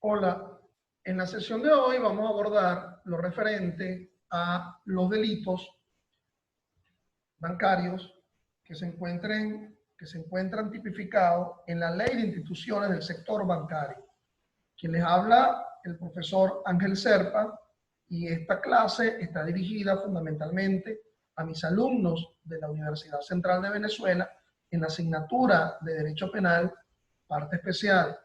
Hola, en la sesión de hoy vamos a abordar lo referente a los delitos bancarios que se encuentran tipificados en la Ley de Instituciones del Sector Bancario. Quien les habla, el profesor Ángel Serpa, y esta clase está dirigida fundamentalmente a mis alumnos de la Universidad Central de Venezuela en la asignatura de Derecho Penal, parte especial.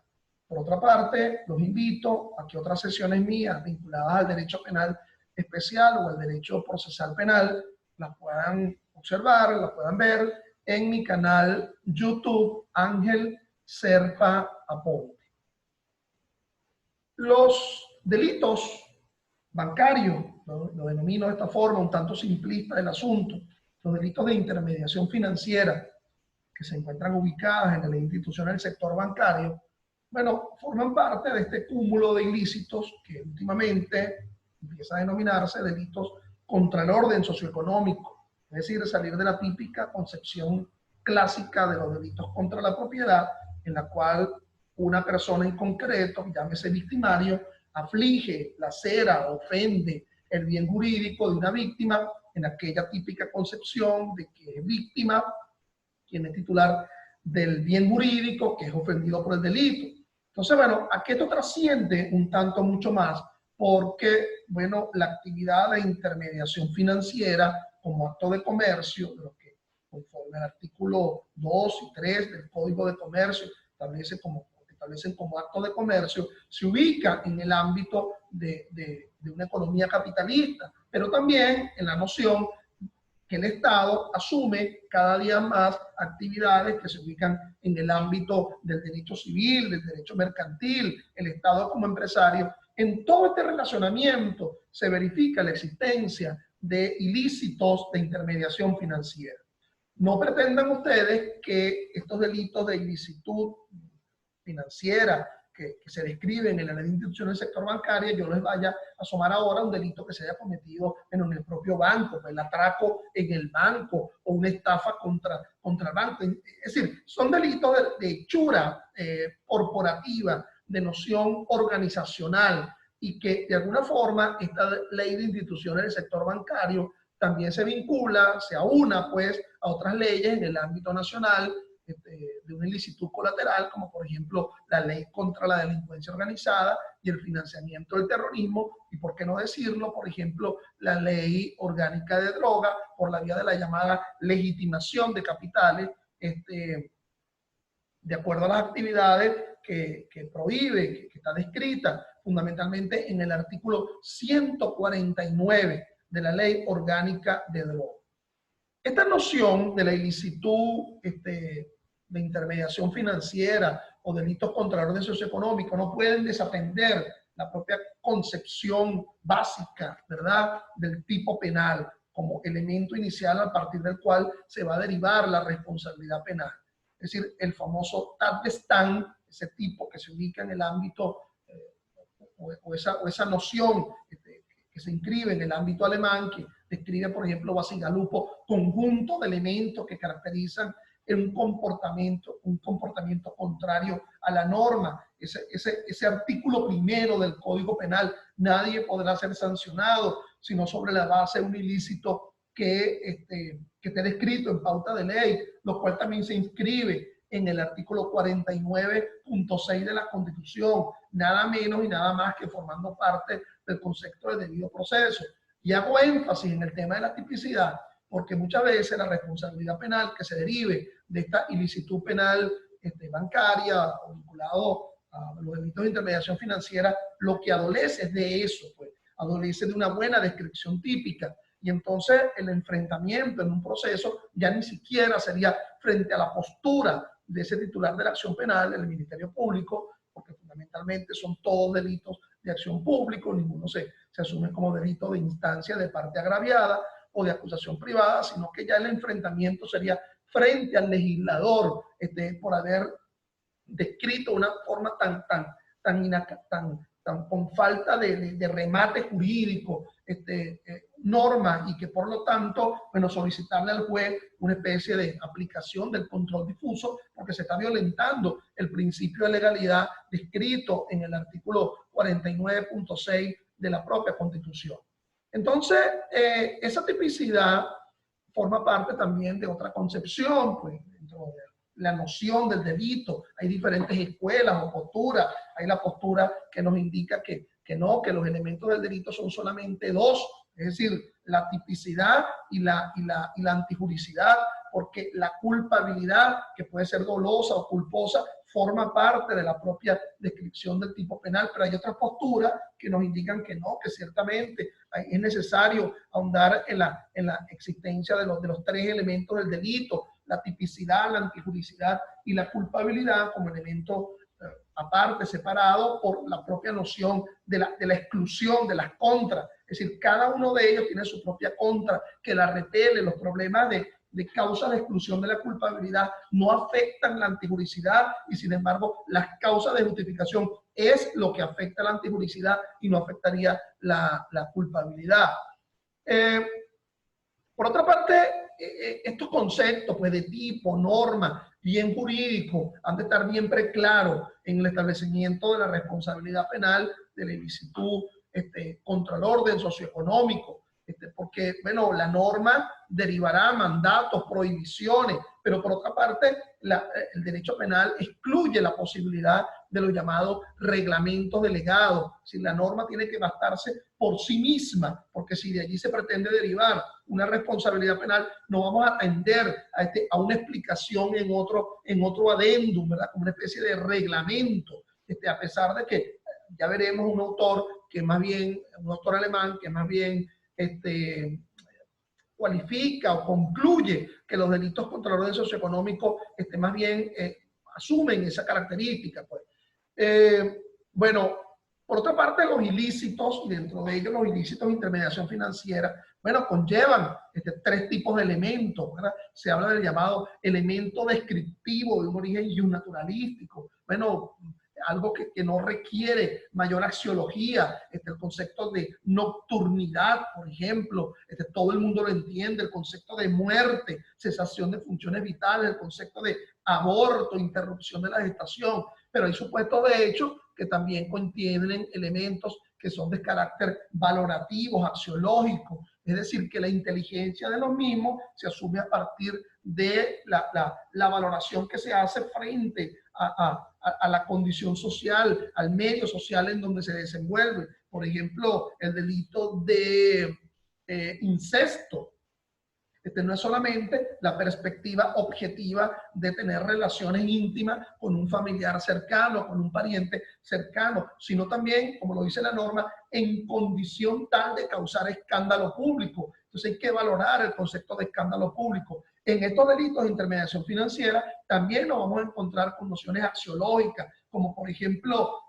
Por otra parte, los invito a que otras sesiones mías vinculadas al derecho penal especial o al derecho procesal penal las puedan observar, las puedan ver en mi canal YouTube Ángel Serpa Aponte. Los delitos bancarios, lo denomino de esta forma, un tanto simplista del asunto, los delitos de intermediación financiera que se encuentran ubicadas en la institución del sector bancario, bueno, forman parte de este cúmulo de ilícitos que últimamente empieza a denominarse delitos contra el orden socioeconómico, es decir, salir de la típica concepción clásica de los delitos contra la propiedad, en la cual una persona en concreto, llámese victimario, aflige, lacera, ofende el bien jurídico de una víctima en aquella típica concepción de que es víctima quien es titular del bien jurídico, que es ofendido por el delito. Entonces, bueno, aquí esto trasciende un tanto mucho más, porque, bueno, la actividad de intermediación financiera como acto de comercio, de lo que conforme al artículo 2 y 3 del Código de Comercio establecen como acto de comercio, se ubica en el ámbito de una economía capitalista, pero también en la noción que el Estado asume cada día más actividades que se ubican en el ámbito del derecho civil, del derecho mercantil. El Estado como empresario, en todo este relacionamiento se verifica la existencia de ilícitos de intermediación financiera. No pretendan ustedes que estos delitos de ilicitud financiera que se describen en la ley de instituciones del sector bancario, yo les vaya a asomar ahora un delito que se haya cometido en el propio banco, el atraco en el banco o una estafa contra el banco. Es decir, son delitos de hechura corporativa, de noción organizacional, y que de alguna forma esta ley de instituciones del sector bancario también se vincula, se aúna pues a otras leyes en el ámbito nacional, de una ilicitud colateral, como por ejemplo la ley contra la delincuencia organizada y el financiamiento del terrorismo, y por qué no decirlo, por ejemplo, la ley orgánica de droga, por la vía de la llamada legitimación de capitales, de acuerdo a las actividades que prohíbe, que está descrita fundamentalmente en el artículo 149 de la ley orgánica de droga. Esta noción de la ilicitud de intermediación financiera o delitos contra el orden socioeconómico no pueden desatender la propia concepción básica, ¿verdad?, del tipo penal como elemento inicial a partir del cual se va a derivar la responsabilidad penal. Es decir, el famoso Tatbestand, ese tipo que se ubica en el ámbito o esa noción que se inscribe en el ámbito alemán, que describe, por ejemplo, Bacigalupo, conjunto de elementos que caracterizan un comportamiento contrario a la norma. Ese artículo primero del Código Penal, nadie podrá ser sancionado sino sobre la base de un ilícito que esté descrito en pauta de ley, lo cual también se inscribe en el artículo 49.6 de la Constitución, nada menos y nada más que formando parte del concepto de debido proceso. Y hago énfasis en el tema de la tipicidad, porque muchas veces la responsabilidad penal que se derive de esta ilicitud penal bancaria o vinculado a los delitos de intermediación financiera, lo que adolece es de eso, pues, adolece de una buena descripción típica. Y entonces el enfrentamiento en un proceso ya ni siquiera sería frente a la postura de ese titular de la acción penal, el Ministerio Público, porque fundamentalmente son todos delitos de acción pública, ninguno se asume como delito de instancia de parte agraviada o de acusación privada, sino que ya el enfrentamiento sería frente al legislador por haber descrito una forma tan con falta de remate jurídico norma y que por lo tanto, bueno, solicitarle al juez una especie de aplicación del control difuso porque se está violentando el principio de legalidad descrito en el artículo 49.6 de la propia Constitución. Entonces, esa tipicidad forma parte también de otra concepción, pues, dentro de la noción del delito. Hay diferentes escuelas o posturas. Hay la postura que nos indica que no, que los elementos del delito son solamente dos, es decir, la tipicidad y la antijuricidad, porque la culpabilidad, que puede ser dolosa o culposa, forma parte de la propia descripción del tipo penal, pero hay otras posturas que nos indican que no, que ciertamente es necesario ahondar en la existencia de los tres elementos del delito, la tipicidad, la antijuricidad y la culpabilidad como elemento aparte, separado por la propia noción de la exclusión, de las contras. Es decir, cada uno de ellos tiene su propia contra que la repele. Los problemas de causas de exclusión de la culpabilidad no afectan la antijuricidad y sin embargo las causas de justificación es lo que afecta la antijuricidad y no afectaría la culpabilidad. Por otra parte, estos conceptos pues, de tipo, norma, bien jurídico, han de estar bien preclaros en el establecimiento de la responsabilidad penal, de la ilicitud, contra el orden socioeconómico, porque, bueno, la norma derivará mandatos, prohibiciones, pero por otra parte, el derecho penal excluye la posibilidad de los llamados reglamentos delegados. Si la norma tiene que bastarse por sí misma, porque si de allí se pretende derivar una responsabilidad penal, no vamos a atender a una explicación en otro adendum, ¿verdad? Como una especie de reglamento, a pesar de que ya veremos un autor que más bien, un autor alemán que más bien cualifica o concluye que los delitos contra el orden socioeconómico más bien asumen esa característica. Pues. Bueno, por otra parte, los ilícitos, y dentro de ellos los ilícitos de intermediación financiera, bueno, conllevan tres tipos de elementos, ¿verdad? Se habla del llamado elemento descriptivo de un origen naturalístico. Bueno, algo que no requiere mayor axiología, el concepto de nocturnidad, por ejemplo, todo el mundo lo entiende, el concepto de muerte, cesación de funciones vitales, el concepto de aborto, interrupción de la gestación, pero hay supuestos de hecho que también contienen elementos que son de carácter valorativo, axiológico, es decir, que la inteligencia de los mismos se asume a partir de la valoración que se hace frente a la condición social, al medio social en donde se desenvuelve. Por ejemplo, el delito de incesto. No es solamente la perspectiva objetiva de tener relaciones íntimas con un familiar cercano, con un pariente cercano, sino también, como lo dice la norma, en condición tal de causar escándalo público. Entonces hay que valorar el concepto de escándalo público. En estos delitos de intermediación financiera también nos vamos a encontrar con nociones axiológicas, como por ejemplo,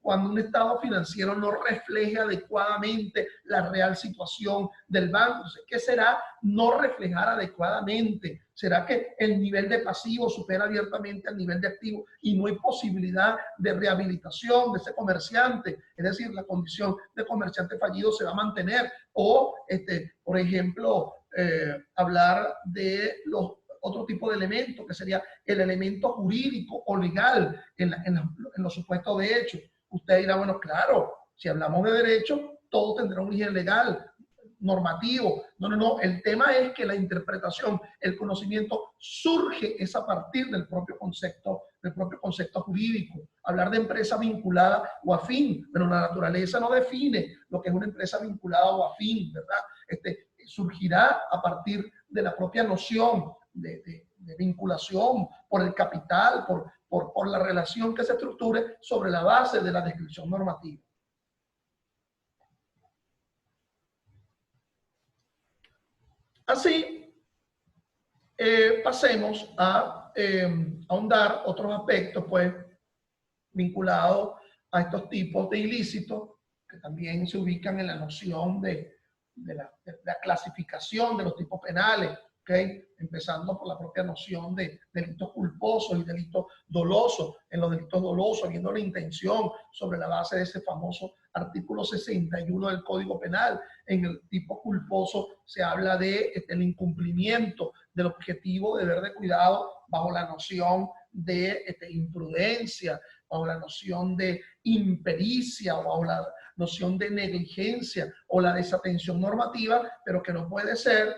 cuando un estado financiero no refleja adecuadamente la real situación del banco. Entonces, ¿qué será no reflejar adecuadamente? ¿Será que el nivel de pasivo supera abiertamente al nivel de activo y no hay posibilidad de rehabilitación de ese comerciante? Es decir, la condición de comerciante fallido se va a mantener. O, por ejemplo, hablar de otro tipo de elementos, que sería el elemento jurídico o legal en los supuestos de hecho. Usted dirá, bueno, claro, si hablamos de derecho, todo tendrá un origen legal, normativo. No. El tema es que la interpretación, el conocimiento surge es a partir del propio concepto jurídico. Hablar de empresa vinculada o afín, pero la naturaleza no define lo que es una empresa vinculada o afín, ¿verdad? Surgirá a partir de la propia noción de vinculación por el capital, por la relación que se estructure sobre la base de la descripción normativa. Así, pasemos a ahondar otros aspectos, pues, vinculados a estos tipos de ilícitos, que también se ubican en la noción de la clasificación de los tipos penales, ¿ok? Empezando por la propia noción de delitos culposos y delitos dolosos. En los delitos dolosos, habiendo la intención sobre la base de ese famoso artículo 61 del Código Penal. En el tipo culposo se habla de el incumplimiento del objetivo de deber de cuidado bajo la noción de imprudencia, bajo la noción de impericia, o bajo la noción de negligencia o la desatención normativa, pero que no puede ser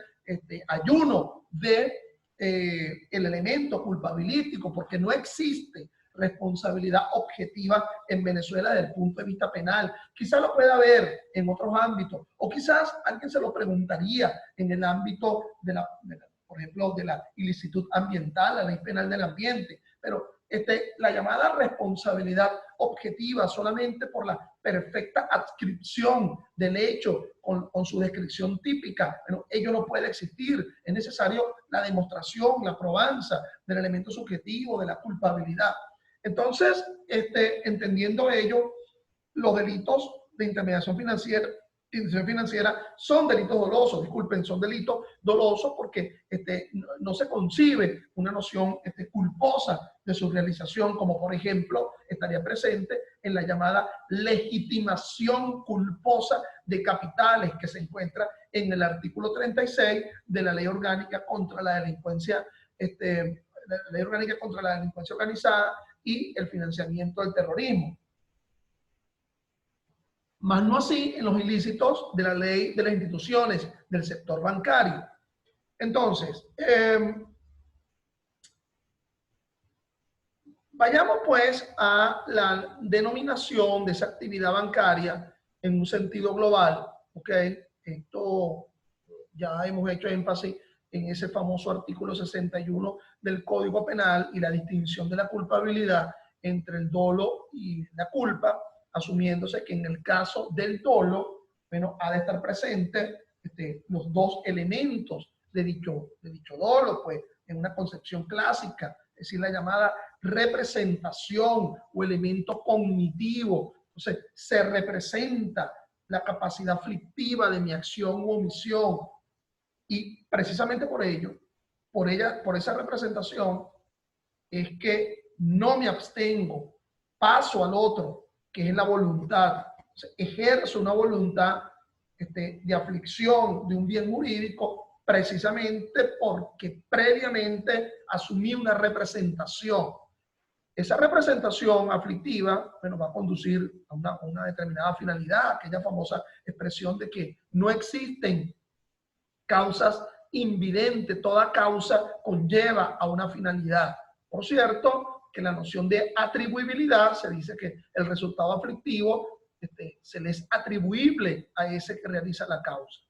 ayuno de el elemento culpabilístico, porque no existe responsabilidad objetiva en Venezuela desde el punto de vista penal. Quizás lo pueda haber en otros ámbitos, o quizás alguien se lo preguntaría en el ámbito por ejemplo, de la ilicitud ambiental, la ley penal del ambiente, pero la llamada responsabilidad objetiva solamente por la perfecta adscripción del hecho con su descripción típica, bueno, ello no puede existir. Es necesario la demostración, la probanza del elemento subjetivo, de la culpabilidad. Entonces, entendiendo ello, los delitos de intermediación financiera son delitos dolosos, disculpen, son delitos dolosos porque no se concibe una noción culposa de su realización, como por ejemplo estaría presente en la llamada legitimación culposa de capitales, que se encuentra en el artículo 36 de la Ley Orgánica contra la Delincuencia, la Ley Orgánica contra la Delincuencia Organizada y el financiamiento del terrorismo. Más no así en los ilícitos de la ley de las instituciones del sector bancario. Entonces, vayamos pues a la denominación de esa actividad bancaria en un sentido global. ¿Ok? Esto ya hemos hecho énfasis en ese famoso artículo 61 del Código Penal y la distinción de la culpabilidad entre el dolo y la culpa, asumiéndose que en el caso del dolo, bueno, ha de estar presente los dos elementos de dicho dolo, pues en una concepción clásica, es decir, la llamada representación o elemento cognitivo. Entonces, se representa la capacidad aflictiva de mi acción u omisión, y precisamente por ello, por esa representación, es que no me abstengo, paso al otro, que es la voluntad. O sea, ejerzo una voluntad de aflicción de un bien jurídico precisamente porque previamente asumí una representación. Esa representación aflictiva, bueno, va a conducir a una determinada finalidad, aquella famosa expresión de que no existen causas invidentes, toda causa conlleva a una finalidad. Por cierto, que la noción de atribuibilidad, se dice que el resultado aflictivo se le es atribuible a ese que realiza la causa.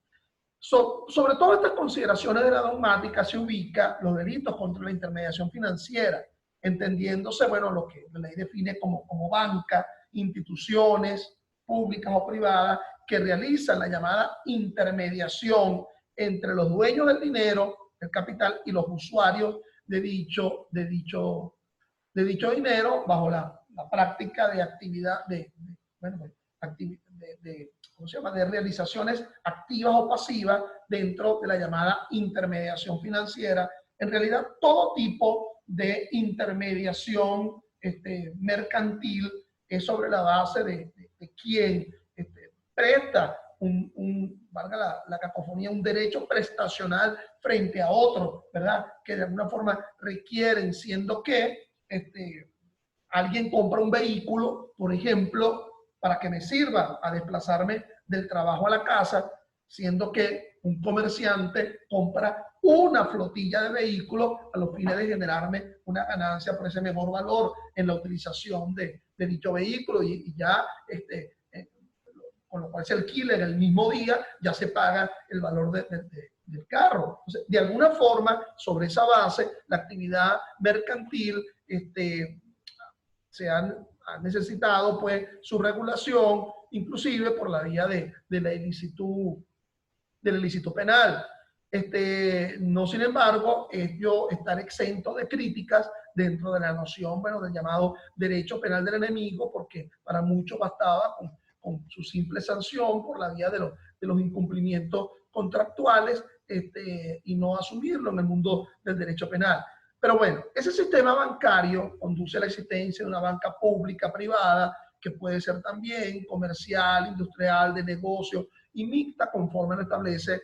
Sobre todas estas consideraciones de la dogmática se ubica los delitos contra la intermediación financiera, entendiéndose, bueno, lo que la ley define como banca, instituciones públicas o privadas que realizan la llamada intermediación entre los dueños del dinero, el capital, y los usuarios de dicho dinero bajo la práctica de actividad ¿cómo se llama?, de realizaciones activas o pasivas dentro de la llamada intermediación financiera. En realidad, todo tipo de intermediación mercantil es sobre la base de quien presta valga la cacofonía, un derecho prestacional frente a otro, ¿verdad? Que de alguna forma requieren, siendo que alguien compra un vehículo, por ejemplo, para que me sirva a desplazarme del trabajo a la casa, siendo que un comerciante compra una flotilla de vehículos a los fines de generarme una ganancia por ese mejor valor en la utilización de dicho vehículo, y ya con lo cual se alquila en el mismo día, ya se paga el valor del carro. Entonces, de alguna forma, sobre esa base, la actividad mercantil se ha necesitado pues su regulación, inclusive por la vía del ilícito penal. No, sin embargo, ello estar exento de críticas dentro de la noción, bueno, del llamado derecho penal del enemigo, porque para muchos bastaba con su simple sanción por la vía de los incumplimientos contractuales, y no asumirlo en el mundo del derecho penal. Pero bueno, ese sistema bancario conduce a la existencia de una banca pública, privada, que puede ser también comercial, industrial, de negocio y mixta, conforme lo establece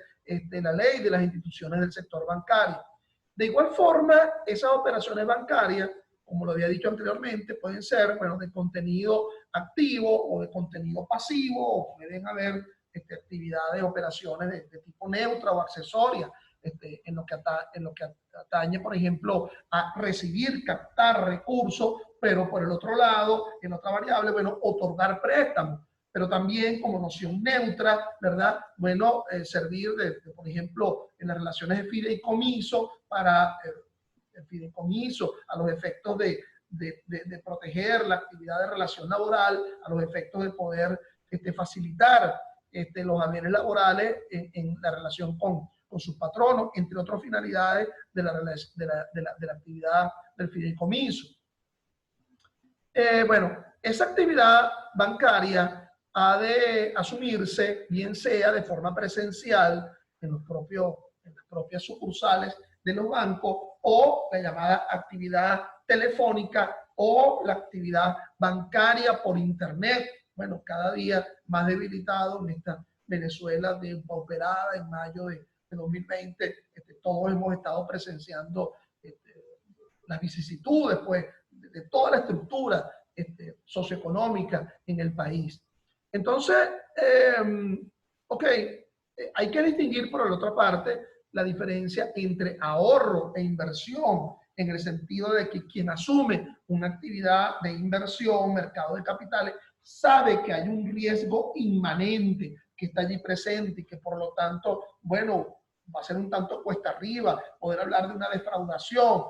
la ley de las instituciones del sector bancario. De igual forma, esas operaciones bancarias, como lo había dicho anteriormente, pueden ser, bueno, de contenido activo o de contenido pasivo, o pueden haber actividades, operaciones de tipo neutra o accesoria, en lo que atañe, por ejemplo, a recibir, captar recursos, pero por el otro lado, en otra variable, bueno, otorgar préstamos, pero también como noción neutra, ¿verdad? Bueno, servir por ejemplo, en las relaciones de fideicomiso para el fideicomiso a los efectos de proteger la actividad de relación laboral, a los efectos de poder facilitar los haberes laborales en la relación con sus patronos, entre otras finalidades de la actividad del fideicomiso. Bueno, esa actividad bancaria ha de asumirse, bien sea de forma presencial en las propias sucursales de los bancos, o la llamada actividad telefónica o la actividad bancaria por internet. Bueno, cada día más debilitado en esta Venezuela depauperada en mayo de 2020. Todos hemos estado presenciando las vicisitudes, pues, de toda la estructura socioeconómica en el país. Entonces, ok, hay que distinguir por la otra parte la diferencia entre ahorro e inversión, en el sentido de que quien asume una actividad de inversión, mercado de capitales, sabe que hay un riesgo inmanente que está allí presente y que por lo tanto, bueno, va a ser un tanto cuesta arriba poder hablar de una defraudación,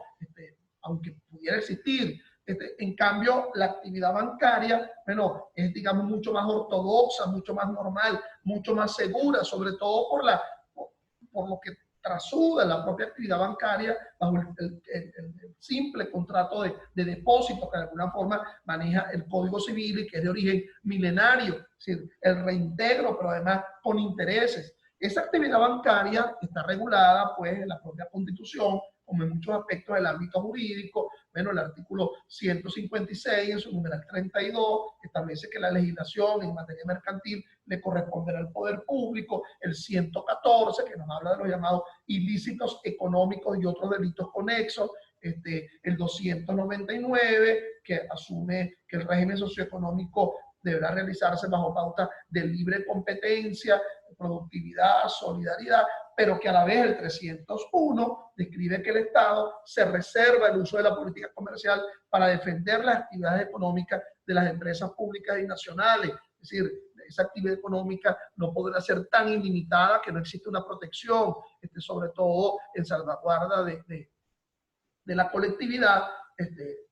aunque pudiera existir. En cambio, la actividad bancaria, bueno, es, digamos, mucho más ortodoxa, mucho más normal, mucho más segura, sobre todo por lo que trasuda la propia actividad bancaria bajo el simple contrato de depósito que de alguna forma maneja el Código Civil y que es de origen milenario, es decir, el reintegro, pero además con intereses. Esa actividad bancaria está regulada, pues, en la propia Constitución, como en muchos aspectos del ámbito jurídico. Bueno, el artículo 156, en su numeral 32, establece que la legislación en materia mercantil le corresponderá al poder público. El 114, que nos habla de los llamados ilícitos económicos y otros delitos conexos. El 299, que asume que el régimen socioeconómico deberá realizarse bajo pauta de libre competencia, productividad, solidaridad, pero que a la vez el 301 describe que el Estado se reserva el uso de la política comercial para defender las actividades económicas de las empresas públicas y nacionales. Es decir, esa actividad económica no podrá ser tan ilimitada, que no existe una protección, sobre todo en salvaguarda de la colectividad,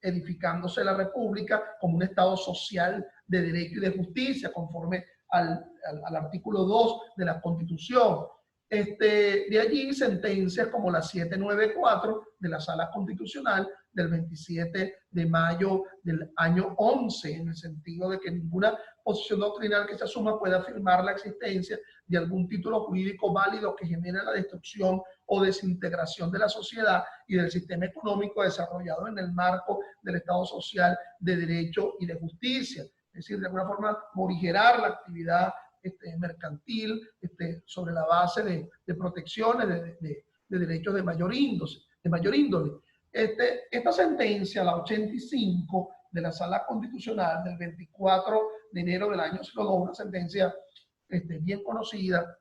edificándose la República como un Estado social de derecho y de justicia, conforme al artículo 2 de la Constitución. De allí sentencias como la 794 de la Sala Constitucional del 27 de mayo del año 11, en el sentido de que ninguna posición doctrinal que se asuma puede afirmar la existencia de algún título jurídico válido que genere la destrucción o desintegración de la sociedad y del sistema económico desarrollado en el marco del Estado social de derecho y de justicia. Es decir, de alguna forma morigerar la actividad mercantil sobre la base de protecciones de derechos de mayor índole. Esta sentencia, la 85 de la Sala Constitucional del 24 de enero del año 02, una sentencia bien conocida,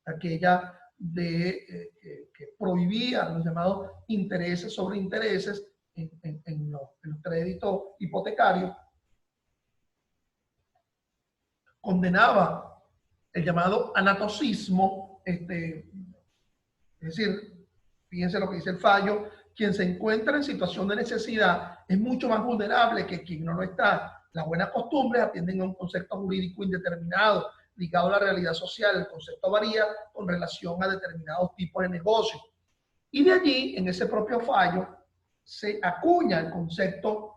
aquella que prohibía los llamados intereses sobre intereses en los créditos hipotecarios, condenaba el llamado anatocismo, es decir, fíjense lo que dice el fallo: quien se encuentra en situación de necesidad es mucho más vulnerable que quien no lo está. Las buenas costumbres atienden a un concepto jurídico indeterminado, ligado a la realidad social. El concepto varía con relación a determinados tipos de negocios. Y de allí, en ese propio fallo, se acuña el concepto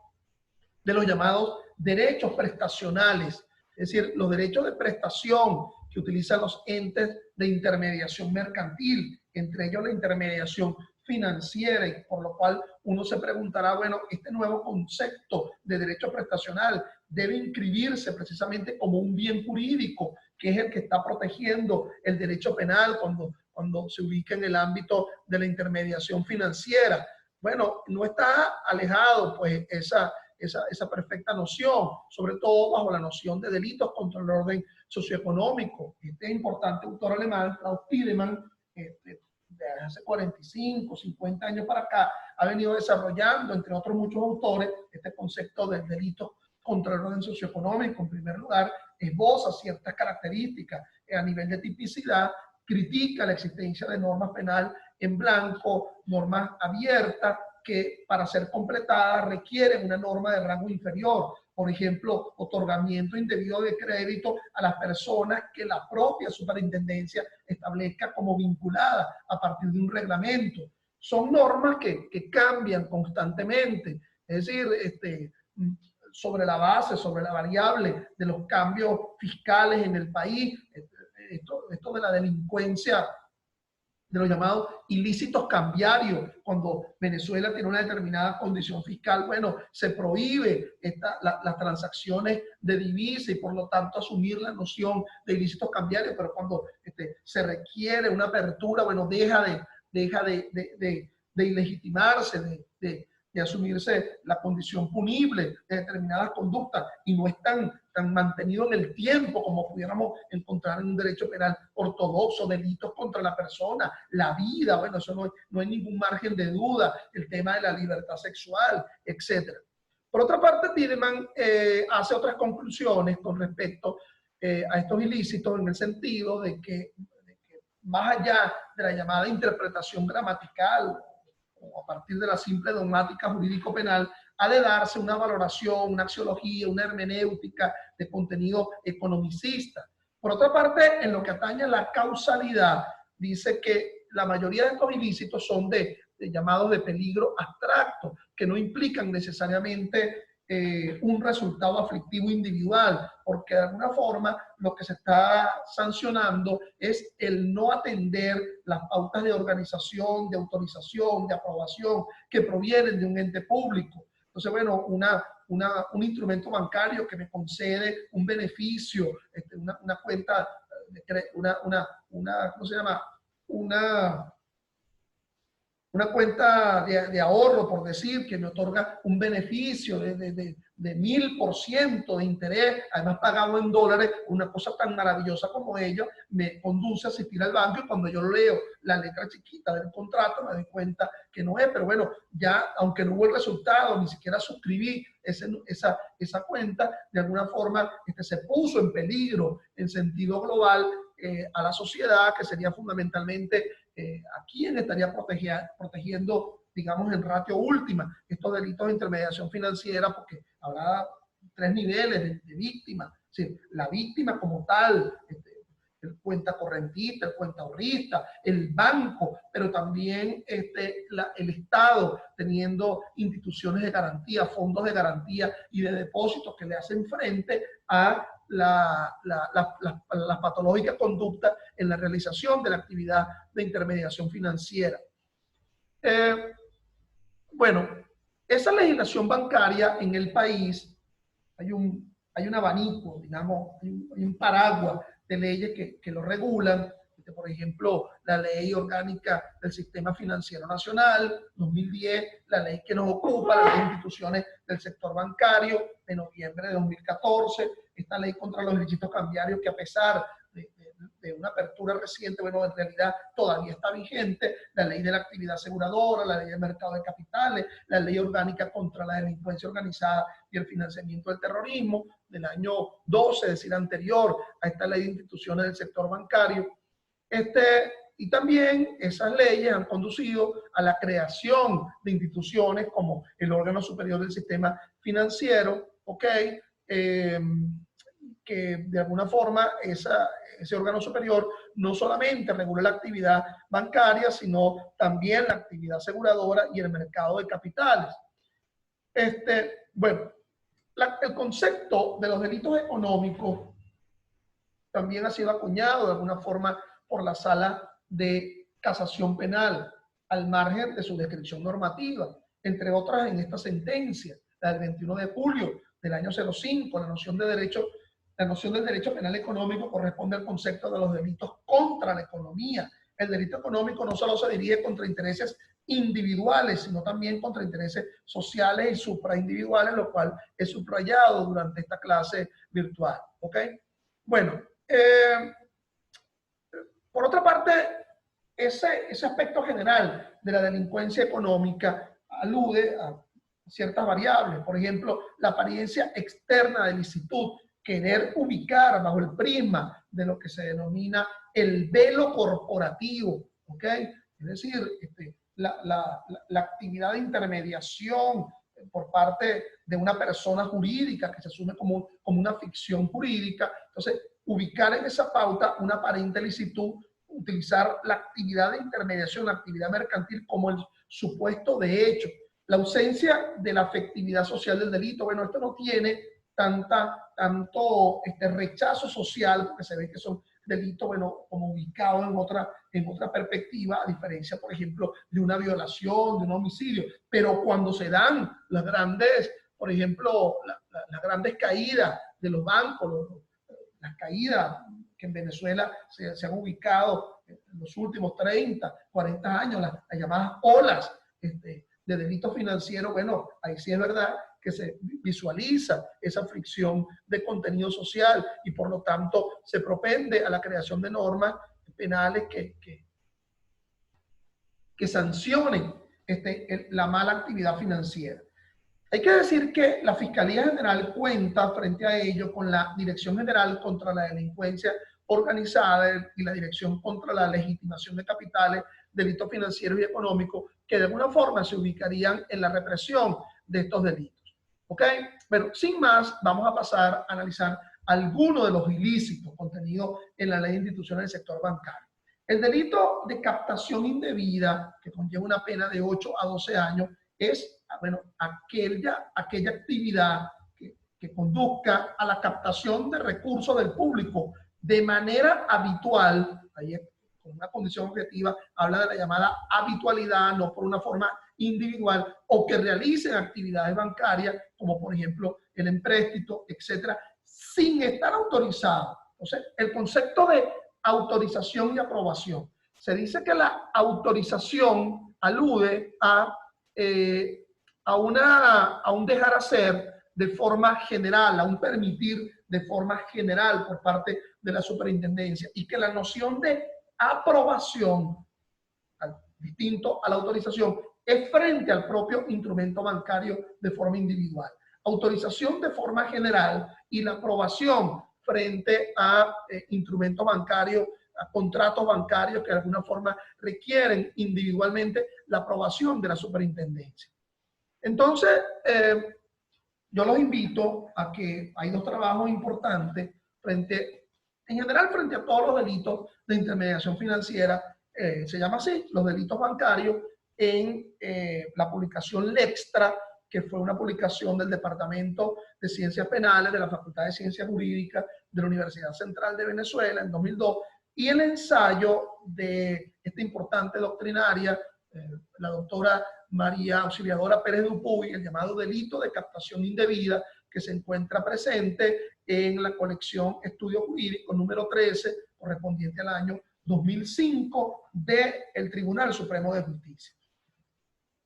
de los llamados derechos prestacionales, es decir, los derechos de prestación que utilizan los entes de intermediación mercantil, entre ellos la intermediación financiera, y por lo cual uno se preguntará, bueno, este nuevo concepto de derecho prestacional debe inscribirse precisamente como un bien jurídico, que es el que está protegiendo el derecho penal cuando se ubica en el ámbito de la intermediación financiera. Bueno, no está alejado pues esa perfecta noción, sobre todo bajo la noción de delitos contra el orden socioeconómico. Este importante autor alemán, Klaus Tiedemann, de hace 45, 50 años para acá, ha venido desarrollando, entre otros muchos autores, este concepto del delito contra el orden socioeconómico. En primer lugar, esboza ciertas características a nivel de tipicidad, critica la existencia de normas penal en blanco, normas abiertas, que para ser completadas requieren una norma de rango inferior. Por ejemplo, otorgamiento indebido de crédito a las personas que la propia superintendencia establezca como vinculadas a partir de un reglamento. Son normas que cambian constantemente, es decir, sobre la base, sobre la variable de los cambios fiscales en el país, esto de la delincuencia, de los llamados ilícitos cambiarios. Cuando Venezuela tiene una determinada condición fiscal, bueno, se prohíbe las transacciones de divisa y por lo tanto asumir la noción de ilícitos cambiarios, pero cuando se requiere una apertura, bueno, deja de ilegitimarse, de asumirse la condición punible de determinadas conductas, y no es tan mantenido en el tiempo como pudiéramos encontrar en un derecho penal ortodoxo, delitos contra la persona, la vida, bueno, eso no hay ningún margen de duda, el tema de la libertad sexual, etc. Por otra parte, Tiedemann hace otras conclusiones con respecto a estos ilícitos, en el sentido de que más allá de la llamada interpretación gramatical o a partir de la simple dogmática jurídico-penal, ha de darse una valoración, una axiología, una hermenéutica de contenido economicista. Por otra parte, en lo que atañe a la causalidad, dice que la mayoría de estos ilícitos son llamados de peligro abstracto, que no implican necesariamente un resultado aflictivo individual, porque de alguna forma lo que se está sancionando es el no atender las pautas de organización, de autorización, de aprobación que provienen de un ente público. Entonces, bueno, un instrumento bancario que me concede un beneficio, una cuenta, ¿cómo se llama? Una cuenta de ahorro, por decir, que me otorga un beneficio de 1000% de interés, además pagado en dólares, una cosa tan maravillosa como ello, me conduce a asistir al banco, y cuando yo leo la letra chiquita del contrato me doy cuenta que no es, pero bueno, ya aunque no hubo el resultado, ni siquiera suscribí esa cuenta, de alguna forma se puso en peligro en sentido global a la sociedad, que sería fundamentalmente a quién estaría protegiendo, digamos, en ratio última estos delitos de intermediación financiera, porque habrá tres niveles de víctima. Es decir, la víctima como tal, el cuenta correntista, el cuenta ahorrista, el banco, pero también el Estado, teniendo instituciones de garantía, fondos de garantía y de depósitos que le hacen frente a las patológicas conductas en la realización de la actividad de intermediación financiera. Bueno, esa legislación bancaria en el país, hay un abanico, digamos, hay un paraguas de leyes que lo regulan. Por ejemplo, la Ley Orgánica del Sistema Financiero Nacional, 2010, la ley que nos ocupa, la ley de instituciones del sector bancario, de noviembre de 2014, esta ley contra los ilícitos cambiarios, que a pesar de una apertura reciente, bueno, en realidad todavía está vigente, la ley de la actividad aseguradora, la ley del mercado de capitales, la ley orgánica contra la delincuencia organizada y el financiamiento del terrorismo, del año 12, es decir, anterior a esta ley de instituciones del sector bancario. Y también esas leyes han conducido a la creación de instituciones como el órgano superior del sistema financiero, ¿ok? Que de alguna forma ese órgano superior no solamente regula la actividad bancaria, sino también la actividad aseguradora y el mercado de capitales. Bueno, el concepto de los delitos económicos también ha sido acuñado de alguna forma por la Sala de Casación Penal, al margen de su descripción normativa, entre otras en esta sentencia, la del 21 de julio del año 05, la noción del derecho penal económico corresponde al concepto de los delitos contra la economía. El delito económico no solo se dirige contra intereses individuales, sino también contra intereses sociales y supraindividuales, lo cual he subrayado durante esta clase virtual. ¿Ok? Bueno, por otra parte, ese aspecto general de la delincuencia económica alude a ciertas variables. Por ejemplo, la apariencia externa de licitud, querer ubicar bajo el prisma de lo que se denomina el velo corporativo, ¿ok? Es decir, la actividad de intermediación por parte de una persona jurídica que se asume como una ficción jurídica. Entonces, ubicar en esa pauta una aparente licitud, utilizar la actividad de intermediación, la actividad mercantil como el supuesto de hecho. La ausencia de la afectividad social del delito, bueno, esto no tiene tanto rechazo social, porque se ve que son delitos, bueno, como ubicados en otra perspectiva, a diferencia, por ejemplo, de una violación, de un homicidio. Pero cuando se dan las grandes, por ejemplo, las grandes caídas de los bancos, las caídas que en Venezuela se han ubicado en los últimos 30, 40 años, las llamadas olas de delitos financieros, bueno, ahí sí es verdad que se visualiza esa fricción de contenido social y por lo tanto se propende a la creación de normas penales que sancionen la mala actividad financiera. Hay que decir que la Fiscalía General cuenta frente a ello con la Dirección General contra la Delincuencia Organizada y la Dirección contra la Legitimación de Capitales, Delitos Financieros y Económicos, que de alguna forma se ubicarían en la represión de estos delitos. ¿Ok? Pero sin más, vamos a pasar a analizar algunos de los ilícitos contenidos en la Ley de Instituciones del Sector Bancario. El delito de captación indebida, que conlleva una pena de 8 a 12 años, es, bueno, aquella actividad que conduzca a la captación de recursos del público de manera habitual, ahí con una condición objetiva, habla de la llamada habitualidad, no por una forma individual, o que realicen actividades bancarias, como por ejemplo el empréstito, etcétera, sin estar autorizado. Entonces, el concepto de autorización y aprobación. Se dice que la autorización alude a un dejar hacer de forma general, a un permitir de forma general por parte de la superintendencia, y que la noción de aprobación, distinto a la autorización, es frente al propio instrumento bancario de forma individual. Autorización de forma general y la aprobación frente a instrumentos bancarios, a contratos bancarios que de alguna forma requieren individualmente la aprobación de la superintendencia. Entonces, yo los invito a que hay dos trabajos importantes en general frente a todos los delitos de intermediación financiera, se llama así, los delitos bancarios, en la publicación Lextra, que fue una publicación del Departamento de Ciencias Penales de la Facultad de Ciencias Jurídicas de la Universidad Central de Venezuela en 2002, y el ensayo de esta importante doctrinaria, la doctora María Auxiliadora Pérez Dupuy, el llamado delito de captación indebida, que se encuentra presente en la colección Estudio Jurídico número 13, correspondiente al año 2005 del Tribunal Supremo de Justicia.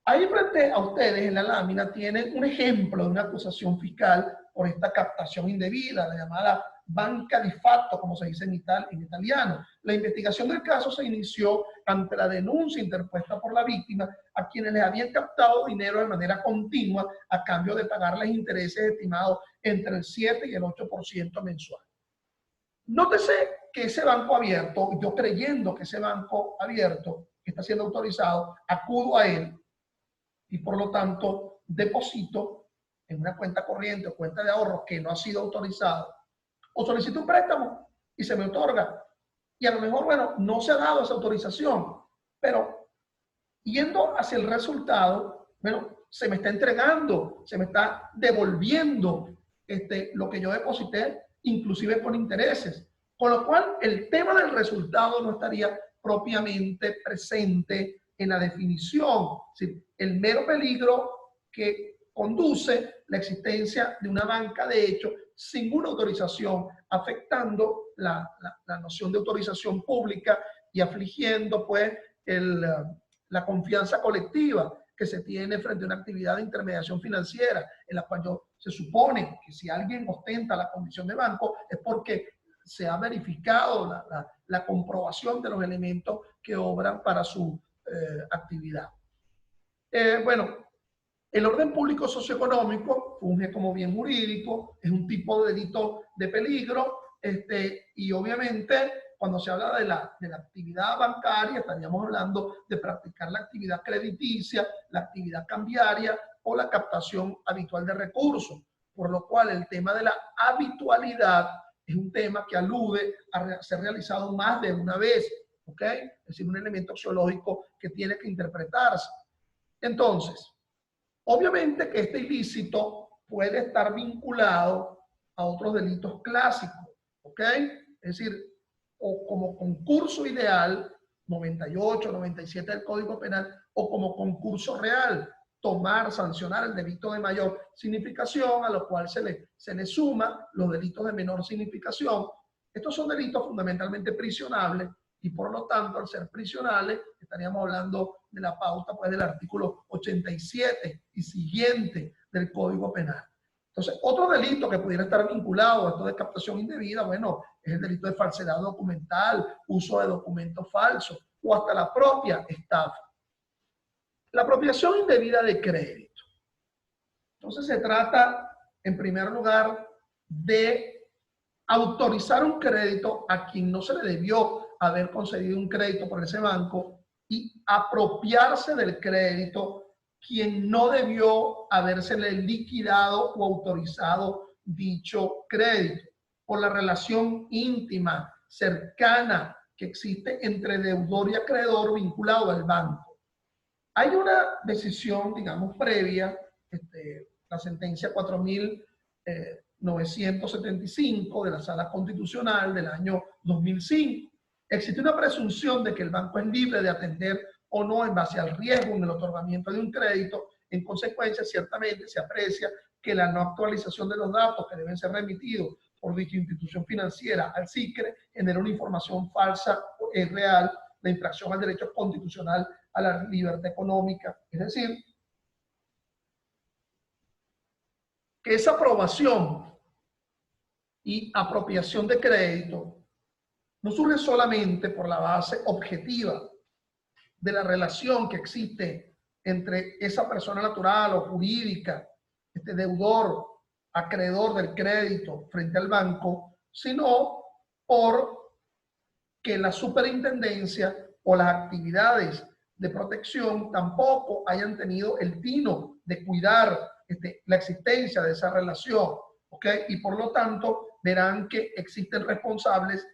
Ahí frente a ustedes en la lámina tienen un ejemplo de una acusación fiscal por esta captación indebida, la llamada banca di fatto, como se dice en italiano. La investigación del caso se inició ante la denuncia interpuesta por la víctima a quienes les habían captado dinero de manera continua a cambio de pagarles intereses estimados entre el 7 y el 8% mensual. Nótese que ese banco abierto, yo creyendo que ese banco abierto que está siendo autorizado, acudo a él y por lo tanto deposito en una cuenta corriente o cuenta de ahorro que no ha sido autorizado, o solicito un préstamo y se me otorga. Y a lo mejor, bueno, no se ha dado esa autorización, pero yendo hacia el resultado, bueno, se me está entregando, se me está devolviendo lo que yo deposité, inclusive con intereses. Con lo cual, el tema del resultado no estaría propiamente presente en la definición. Es decir, el mero peligro que conduce la existencia de una banca de hecho sin una autorización, afectando la noción de autorización pública y afligiendo pues la confianza colectiva que se tiene frente a una actividad de intermediación financiera, en la cual se supone que si alguien ostenta la condición de banco es porque se ha verificado la comprobación de los elementos que obran para su actividad. Bueno, el orden público socioeconómico funge como bien jurídico, es un tipo de delito de peligro, y obviamente cuando se habla de la actividad bancaria estaríamos hablando de practicar la actividad crediticia, la actividad cambiaria o la captación habitual de recursos, por lo cual el tema de la habitualidad es un tema que alude a ser realizado más de una vez, ¿ok? Es decir, un elemento axiológico que tiene que interpretarse. Entonces, obviamente que este ilícito puede estar vinculado a otros delitos clásicos, ¿ok? Es decir, o como concurso ideal, 98, 97 del Código Penal, o como concurso real, tomar, sancionar el delito de mayor significación, a lo cual se le suma los delitos de menor significación. Estos son delitos fundamentalmente prisionables y por lo tanto, al ser prisionales, estaríamos hablando de la pauta pues, del artículo 87 y siguiente del Código Penal. Entonces, otro delito que pudiera estar vinculado a esto de captación indebida, bueno, es el delito de falsedad documental, uso de documentos falsos o hasta la propia estafa. La apropiación indebida de crédito. Entonces, se trata, en primer lugar, de autorizar un crédito a quien no se le debió haber concedido un crédito por ese banco y apropiarse del crédito quien no debió habérsele liquidado o autorizado dicho crédito por la relación íntima, cercana que existe entre deudor y acreedor vinculado al banco. Hay una decisión, digamos, previa, la sentencia 4.975 de la Sala Constitucional del año 2005. Existe una presunción de que el banco es libre de atender o no en base al riesgo en el otorgamiento de un crédito. En consecuencia, ciertamente se aprecia que la no actualización de los datos que deben ser remitidos por dicha institución financiera al SICRE genera una información falsa o irreal, la infracción al derecho constitucional a la libertad económica. Es decir, que esa aprobación y apropiación de crédito no surge solamente por la base objetiva de la relación que existe entre esa persona natural o jurídica, este deudor, acreedor del crédito frente al banco, sino por que la superintendencia o las actividades de protección tampoco hayan tenido el tino de cuidar la existencia de esa relación, ¿ok? Y por lo tanto verán que existen responsables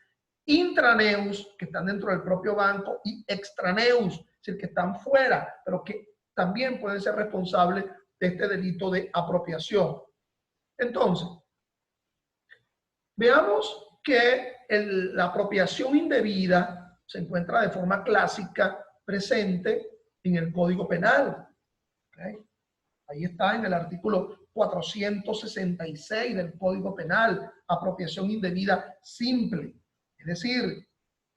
intraneus que están dentro del propio banco y extraneus, es decir, que están fuera, pero que también pueden ser responsables de este delito de apropiación. Entonces, veamos que la apropiación indebida se encuentra de forma clásica presente en el Código Penal. ¿Okay? Ahí está en el artículo 466 del Código Penal, apropiación indebida simple. Es decir,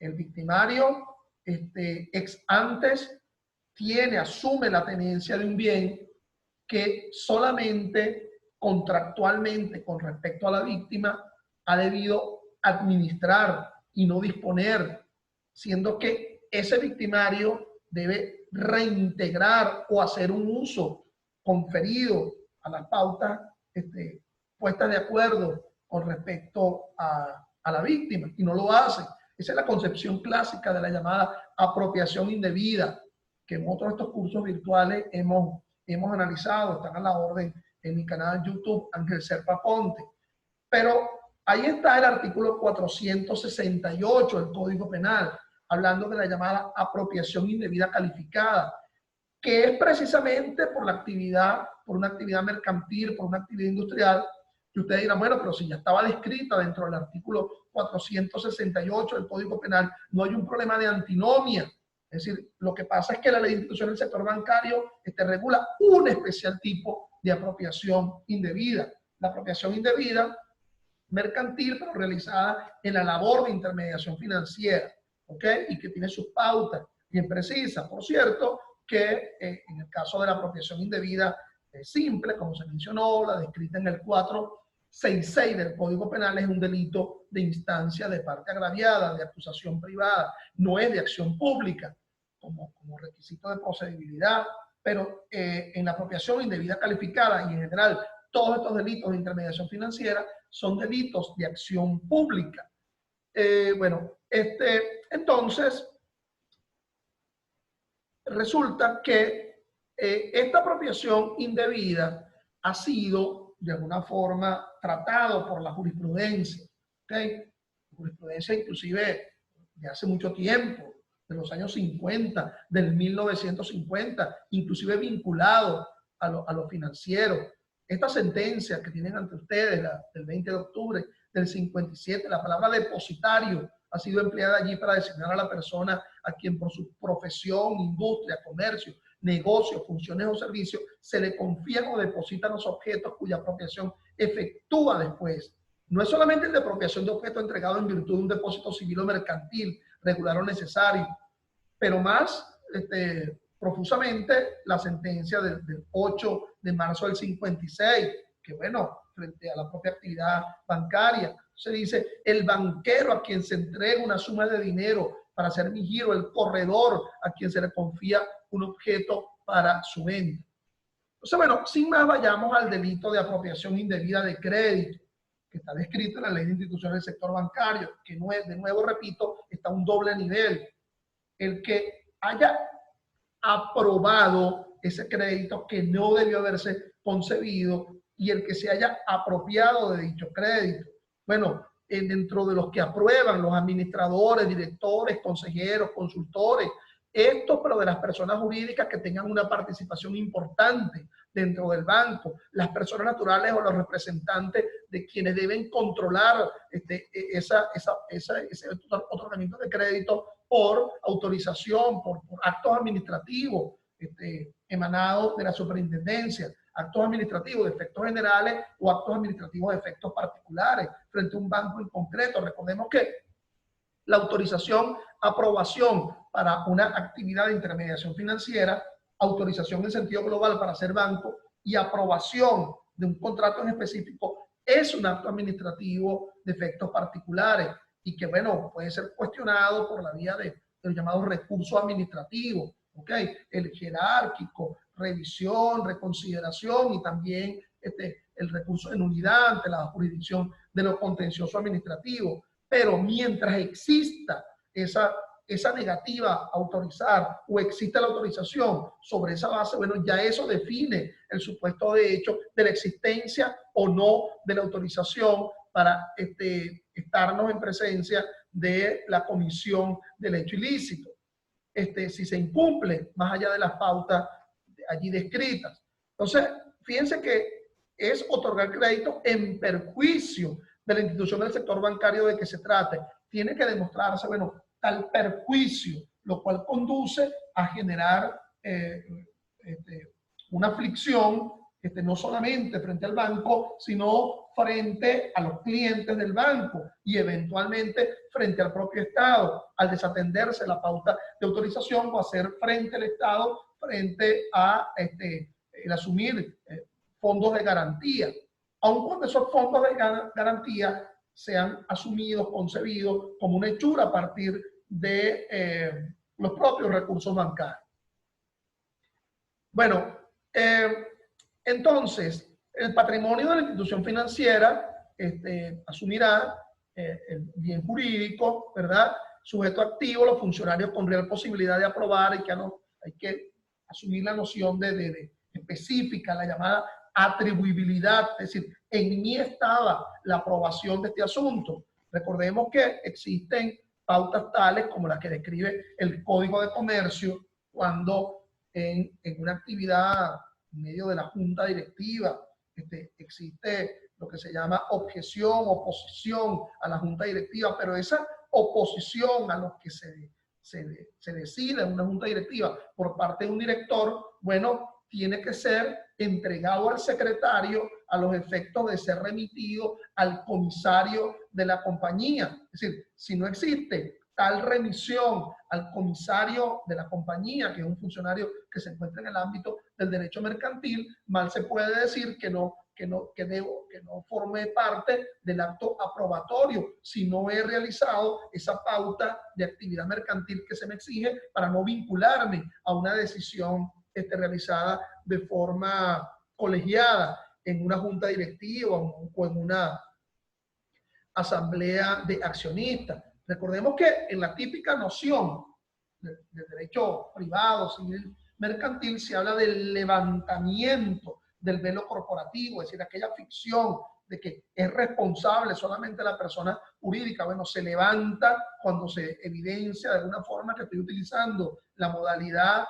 el victimario ex antes asume la tenencia de un bien que solamente contractualmente con respecto a la víctima ha debido administrar y no disponer, siendo que ese victimario debe reintegrar o hacer un uso conferido a las pautas puestas de acuerdo con respecto a la víctima, y no lo hace. Esa es la concepción clásica de la llamada apropiación indebida, que en otros de estos cursos virtuales hemos analizado, están a la orden en mi canal YouTube, Ángel Serpa Ponte. Pero ahí está el artículo 468 del Código Penal, hablando de la llamada apropiación indebida calificada, que es precisamente por una actividad mercantil, por una actividad industrial, Y ustedes dirán, bueno, pero si ya estaba descrita dentro del artículo 468 del Código Penal, no hay un problema de antinomia. Es decir, lo que pasa es que la ley de instituciones del sector bancario regula un especial tipo de apropiación indebida. La apropiación indebida mercantil, pero realizada en la labor de intermediación financiera, ¿ok? Y que tiene sus pautas bien precisas. Por cierto, que en el caso de la apropiación indebida simple, como se mencionó, la descrita en el 466 del Código Penal, es un delito de instancia de parte agraviada, de acusación privada, no es de acción pública como requisito de procedibilidad, pero en la apropiación indebida calificada y en general todos estos delitos de intermediación financiera son delitos de acción pública. Entonces, resulta que esta apropiación indebida ha sido de alguna forma tratado por la jurisprudencia, ¿okay? Jurisprudencia inclusive de hace mucho tiempo, de los años 50, del 1950, inclusive vinculado a lo financiero. Esta sentencia que tienen ante ustedes, la del 20 de octubre del 57, la palabra depositario ha sido empleada allí para designar a la persona a quien por su profesión, industria, comercio, negocio, funciones o servicios se le confían o depositan los objetos cuya apropiación efectúa después. No es solamente el de apropiación de objetos entregado en virtud de un depósito civil o mercantil, regular o necesario, pero más profusamente la sentencia del 8 de marzo del 56, que bueno, frente a la propia actividad bancaria, se dice, el banquero a quien se entrega una suma de dinero para hacer mi giro, el corredor a quien se le confía un objeto para su venta. Entonces, bueno, sin más vayamos al delito de apropiación indebida de crédito, que está descrito en la Ley de Instituciones del Sector Bancario, que no es, de nuevo repito, está a un doble nivel. El que haya aprobado ese crédito que no debió haberse concebido y el que se haya apropiado de dicho crédito. Bueno, dentro de los que aprueban, los administradores, directores, consejeros, consultores, esto, pero de las personas jurídicas que tengan una participación importante dentro del banco, las personas naturales o los representantes de quienes deben controlar ese otorgamiento de crédito por autorización, por actos administrativos emanados de la superintendencia, actos administrativos de efectos generales o actos administrativos de efectos particulares frente a un banco en concreto. Recordemos que la autorización, aprobación para una actividad de intermediación financiera, autorización en sentido global para ser banco y aprobación de un contrato en específico es un acto administrativo de efectos particulares y que, bueno, puede ser cuestionado por la vía de los llamados recursos administrativos, ¿ok? El jerárquico, revisión, reconsideración y también el recurso de nulidad ante la jurisdicción de lo contencioso administrativo. Pero mientras exista esa negativa a autorizar o existe la autorización sobre esa base, bueno, ya eso define el supuesto de hecho de la existencia o no de la autorización para estarnos en presencia de la comisión del hecho ilícito. Si se incumple más allá de las pautas allí descritas. Entonces, fíjense que es otorgar crédito en perjuicio de la institución del sector bancario de que se trate. Tiene que demostrarse, bueno, tal perjuicio, lo cual conduce a generar una aflicción, no solamente frente al banco, sino frente a los clientes del banco y eventualmente frente al propio Estado, al desatenderse la pauta de autorización o hacer frente al Estado frente a el asumir fondos de garantía, aun cuando esos fondos de garantía sean asumidos, concebidos como una hechura a partir de los propios recursos bancarios. Bueno, entonces, el patrimonio de la institución financiera asumirá el bien jurídico, ¿verdad? Sujeto activo, los funcionarios con real posibilidad de aprobar y que hay que asumir la noción de específica, la llamada atribuibilidad, es decir, en mí estaba la aprobación de este asunto. Recordemos que existen pautas tales como las que describe el Código de Comercio cuando en una actividad en medio de la junta directiva existe lo que se llama objeción, oposición a la junta directiva, pero esa oposición a lo que se decide en una junta directiva por parte de un director, bueno, tiene que ser entregado al secretario a los efectos de ser remitido al comisario de la compañía. Es decir, si no existe tal remisión al comisario de la compañía, que es un funcionario que se encuentra en el ámbito del derecho mercantil, mal se puede decir que no forme parte del acto aprobatorio si no he realizado esa pauta de actividad mercantil que se me exige para no vincularme a una decisión realizada de forma colegiada en una junta directiva o en una asamblea de accionistas. Recordemos que en la típica noción de derecho privado, civil, mercantil, se habla del levantamiento del velo corporativo, es decir, aquella ficción de que es responsable solamente la persona jurídica. Bueno, se levanta cuando se evidencia de alguna forma que estoy utilizando la modalidad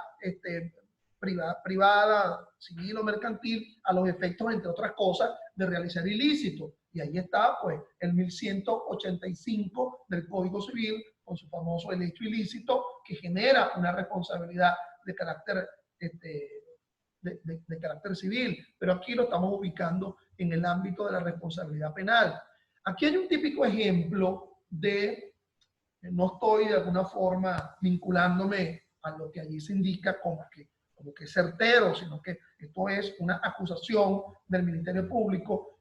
privada, civil o mercantil, a los efectos, entre otras cosas, de realizar ilícito. Y ahí está, pues, el 1185 del Código Civil, con su famoso el hecho ilícito, que genera una responsabilidad de carácter, de carácter civil. Pero aquí lo estamos ubicando en el ámbito de la responsabilidad penal. Aquí hay un típico ejemplo de, no estoy de alguna forma vinculándome a lo que allí se indica como que es certero, sino que esto es una acusación del Ministerio Público,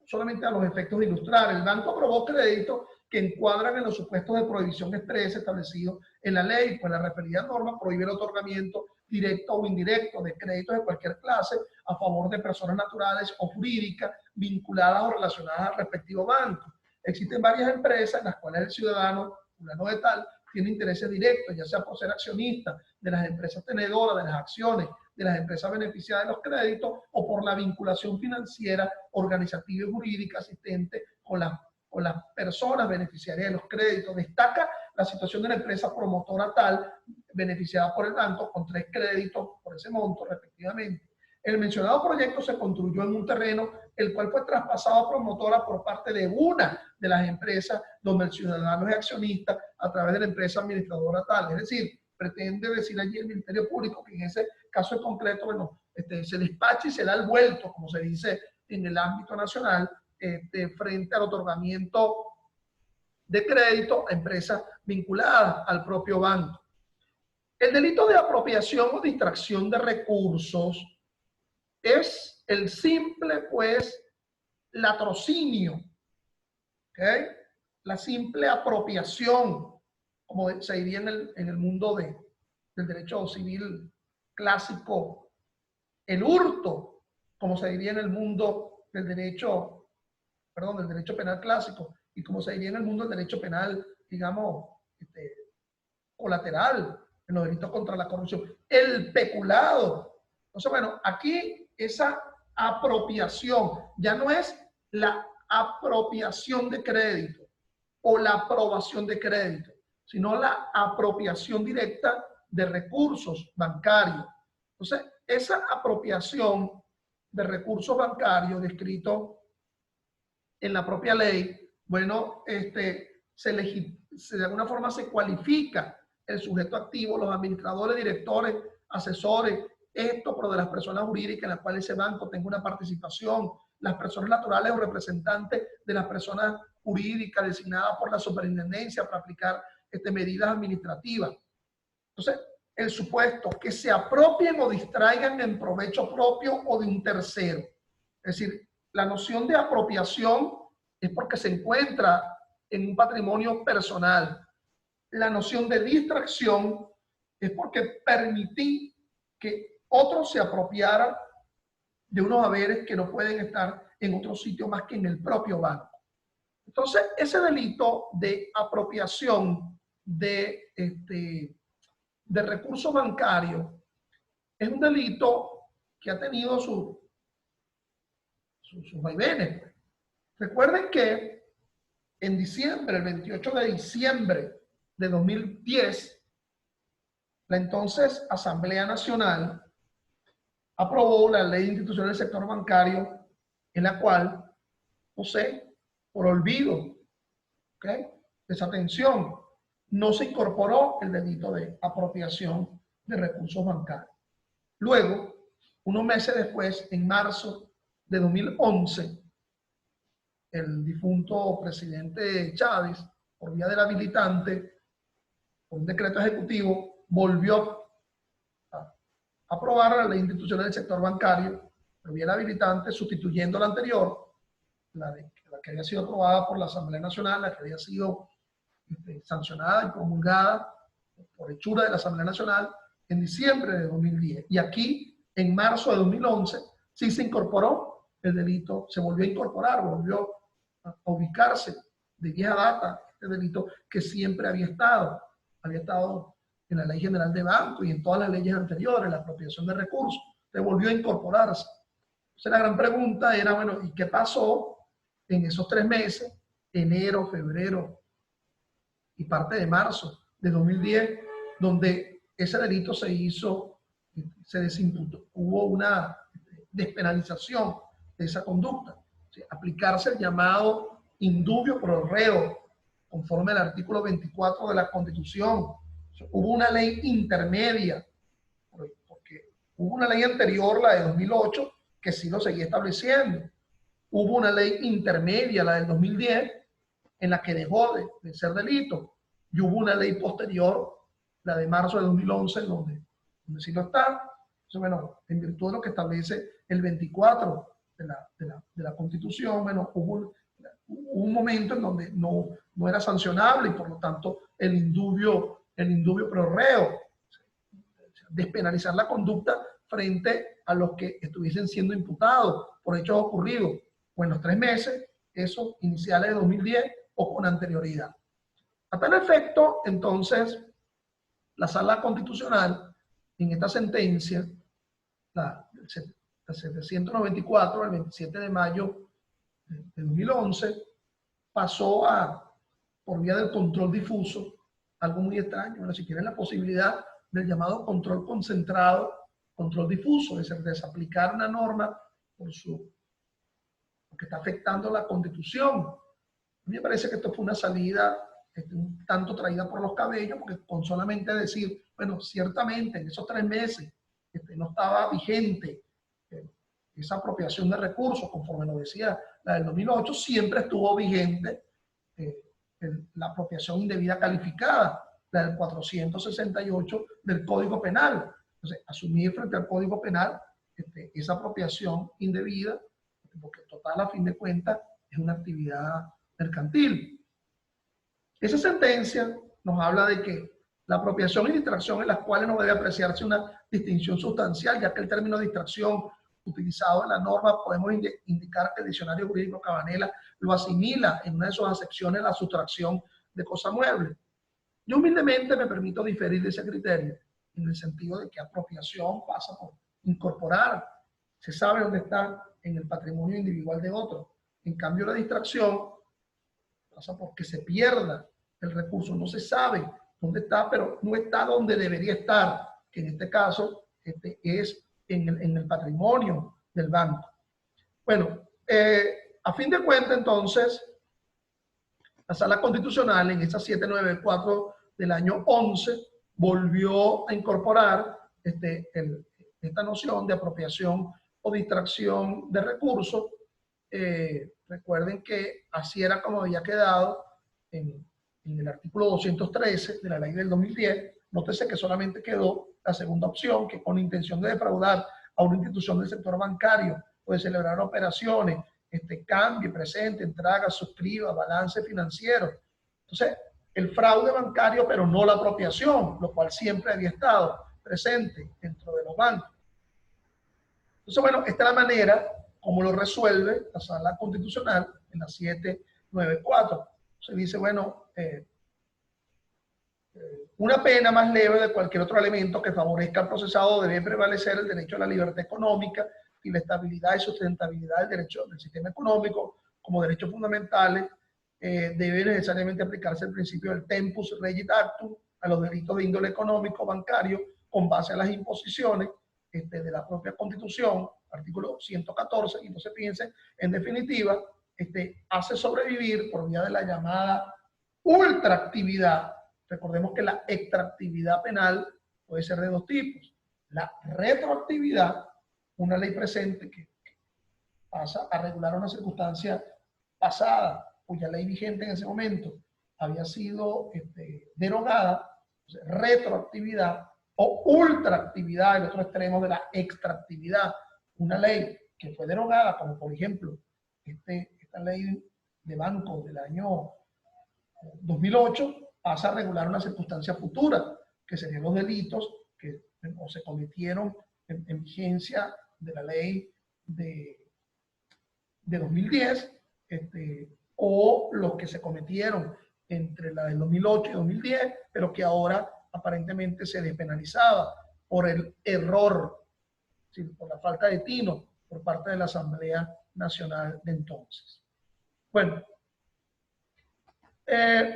solamente a los efectos de ilustrar. El banco aprobó créditos que encuadran en los supuestos de prohibición expresa establecidos en la ley, pues la referida norma prohíbe el otorgamiento directo o indirecto de créditos de cualquier clase a favor de personas naturales o jurídicas vinculadas o relacionadas al respectivo banco. Existen varias empresas en las cuales el ciudadano, fulano de tal, tiene intereses directos, ya sea por ser accionista de las empresas tenedoras de las acciones, de las empresas beneficiadas de los créditos, o por la vinculación financiera, organizativa y jurídica asistente con las personas beneficiarias de los créditos. Destaca la situación de la empresa promotora tal, beneficiada por el banco, con 3 créditos por ese monto respectivamente. El mencionado proyecto se construyó en un terreno el cual fue traspasado a promotora por parte de una de las empresas donde el ciudadano es accionista a través de la empresa administradora tal. Es decir, pretende decir allí el Ministerio Público que en ese caso en concreto, bueno, se despacha y se da el vuelto, como se dice en el ámbito nacional, frente al otorgamiento de crédito a empresas vinculadas al propio banco. El delito de apropiación o distracción de recursos es el simple, pues, latrocinio, ¿okay? La simple apropiación, como se diría en el mundo del derecho civil clásico, el hurto, como se diría en el mundo del derecho, perdón, del derecho penal clásico, y como se diría en el mundo del derecho penal, digamos, colateral, en los delitos contra la corrupción, el peculado. Entonces, bueno, aquí esa apropiación ya no es la apropiación de crédito o la aprobación de crédito, sino la apropiación directa de recursos bancarios. Entonces, esa apropiación de recursos bancarios descrito en la propia ley, bueno, de alguna forma se cualifica el sujeto activo, los administradores, directores, asesores, esto, pero de las personas jurídicas en las cuales ese banco tenga una participación, las personas naturales o representantes de las personas jurídicas designadas por la superintendencia para aplicar medidas administrativas. Entonces, el supuesto que se apropien o distraigan en provecho propio o de un tercero. Es decir, la noción de apropiación es porque se encuentra en un patrimonio personal. La noción de distracción es porque permití que otros se apropiaran de unos haberes que no pueden estar en otro sitio más que en el propio banco. Entonces, ese delito de apropiación de recursos bancarios es un delito que ha tenido sus vaivenes. Recuerden que en diciembre, el 28 de diciembre de 2010, la entonces Asamblea Nacional aprobó la Ley de Instituciones del Sector Bancario en la cual, no sé, por olvido, ¿ok?, desatención, no se incorporó el delito de apropiación de recursos bancarios. Luego, unos meses después, en marzo de 2011, el difunto presidente Chávez, por vía del habilitante, por un decreto ejecutivo, volvió a aprobar la ley institucional del sector bancario, por vía del habilitante, sustituyendo la anterior, la que había sido aprobada por la Asamblea Nacional, la que había sido sancionada y promulgada por hechura de la Asamblea Nacional en diciembre de 2010. Y aquí, en marzo de 2011, sí se incorporó el delito, se volvió a incorporar, volvió a ubicarse de vieja data este delito que siempre había estado en la Ley General de Banco y en todas las leyes anteriores, la apropiación de recursos, se volvió a incorporarse. Entonces la gran pregunta era, bueno, ¿y qué pasó en esos 3 meses, enero, febrero y parte de marzo de 2010, donde ese delito se desimputó? Hubo una despenalización de esa conducta, o sea, aplicarse el llamado indubio pro reo, conforme al artículo 24 de la Constitución. O sea, hubo una ley intermedia, porque hubo una ley anterior, la de 2008, que sí lo seguía estableciendo. Hubo una ley intermedia, la del 2010, en la que dejó de ser delito. Y hubo una ley posterior, la de marzo de 2011, donde sí lo está. Entonces, bueno, en virtud de lo que establece el 24 de la Constitución, bueno, hubo un momento en donde no era sancionable y por lo tanto el indubio pro reo, despenalizar la conducta frente a los que estuviesen siendo imputados por hechos ocurridos o en los 3 meses, esos iniciales de 2010 o con anterioridad. A tal efecto, entonces, la Sala Constitucional, en esta sentencia, la 794, el 27 de mayo de 2011, pasó por vía del control difuso, algo muy extraño, bueno, si quieren la posibilidad del llamado control concentrado, control difuso, es decir, desaplicar una norma porque está afectando la Constitución. A mí me parece que esto fue una salida un tanto traída por los cabellos, porque con solamente decir, bueno, ciertamente en esos 3 meses no estaba vigente esa apropiación de recursos, conforme lo decía la del 2008, siempre estuvo vigente la apropiación indebida calificada, la del 468 del Código Penal. Entonces, asumir frente al Código Penal esa apropiación indebida, porque total, a fin de cuentas, es una actividad mercantil. Esa sentencia nos habla de que la apropiación y distracción en las cuales no debe apreciarse una distinción sustancial, ya que el término distracción utilizado en la norma podemos indicar que el diccionario jurídico Cabanela lo asimila en una de sus acepciones, la sustracción de cosa mueble. Yo humildemente me permito diferir de ese criterio, en el sentido de que apropiación pasa por incorporar, se sabe dónde está en el patrimonio individual de otro. En cambio, la distracción pasa porque se pierda el recurso, no se sabe dónde está, pero no está donde debería estar, que en este caso es en el patrimonio del banco. Bueno, a fin de cuentas, entonces, la Sala Constitucional en esa 794 del año 11 volvió a incorporar esta noción de apropiación o distracción de recursos. Recuerden que así era como había quedado en el artículo 213 de la ley del 2010. Nótese que solamente quedó la segunda opción, que con intención de defraudar a una institución del sector bancario o de celebrar operaciones, cambie, presente, entrega, suscriba, balance financiero. Entonces, el fraude bancario, pero no la apropiación, lo cual siempre había estado presente dentro de los bancos. Entonces, bueno, esta es la manera como lo resuelve la Sala Constitucional en la 794. Se dice, bueno, una pena más leve de cualquier otro elemento que favorezca al procesado debe prevalecer el derecho a la libertad económica y la estabilidad y sustentabilidad del derecho del sistema económico como derechos fundamentales. Debe necesariamente aplicarse el principio del tempus regit actum a los delitos de índole económico bancario con base a las imposiciones de la propia Constitución, artículo 114, y entonces fíjense, en definitiva, hace sobrevivir por vía de la llamada ultraactividad. Recordemos que la extraactividad penal puede ser de dos tipos. La retroactividad, una ley presente que pasa a regular una circunstancia pasada, cuya ley vigente en ese momento había sido derogada, retroactividad, o ultraactividad, el otro extremo de la extraactividad, una ley que fue derogada, como por ejemplo esta ley de banco del año 2008, pasa a regular una circunstancia futura, que serían los delitos que o se cometieron en vigencia de la ley de 2010, o los que se cometieron entre la del 2008 y 2010, pero que ahora aparentemente se despenalizaba por el error, ¿sí?, por la falta de tino por parte de la Asamblea Nacional de entonces. Bueno,